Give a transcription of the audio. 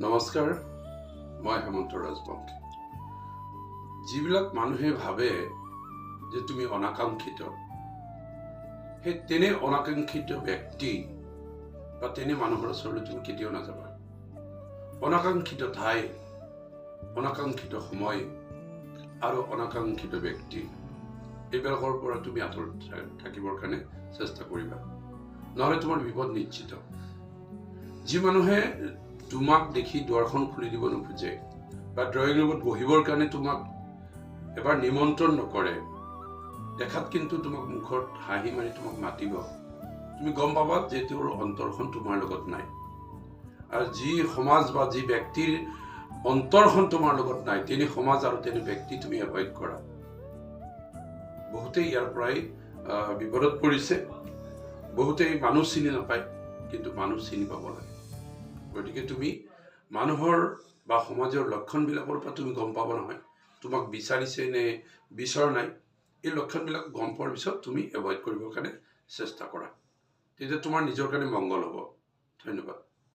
নমস্কাৰ, মই হেমন্ত ৰাজবংশী। যিবিলাক মানুহে ভাবে যে তুমি অনাকাংক্ষিত, সেই তেনে অনাকাংক্ষিত ব্যক্তি বা তেনে মানুহৰ ওচৰলৈ তুমি কেতিয়াও নাযাবা। অনাকাংক্ষিত ঠাই, অনাকাংক্ষিত সময় আৰু অনাকাংক্ষিত ব্যক্তি, এইবিলাকৰ পৰা তুমি আঁতৰত থাকিবৰ কাৰণে চেষ্টা কৰিবা, নহ'লে তোমাৰ বিপদ নিশ্চিত। যি মানুহে তোমাক দেখি দুৱাৰখন খুলি দিব নোখোজে বা ড্ৰয়িং ৰুমত বহিবৰ কাৰণে তোমাক এবাৰ নিমন্ত্ৰণ নকৰে, দেখাত কিন্তু তোমাক মুখত হাঁহি মাৰি তোমাক মাতিব, তুমি গম পাবা যে তেওঁৰ অন্তৰখন তোমাৰ লগত নাই। আৰু যি সমাজ বা যি ব্যক্তিৰ অন্তৰখন তোমাৰ লগত নাই, তেনে সমাজ আৰু তেনে ব্যক্তি তুমি এভইড কৰা। বহুতেই ইয়াৰ পৰাই বিপদত পৰিছে। বহুতেই মানুহ চিনি নাপায়, কিন্তু মানুহ চিনি পাব লাগে। গতিকে তুমি মানুহৰ বা সমাজৰ লক্ষণবিলাকৰ পৰা তুমি গম পাব নহয় তোমাক বিচাৰিছে নে বিচৰা নাই। এই লক্ষণবিলাক গম পোৱাৰ পিছত তুমি এভইড কৰিবৰ কাৰণে চেষ্টা কৰা, তেতিয়া তোমাৰ নিজৰ কাৰণে মংগল হ'ব। ধন্যবাদ।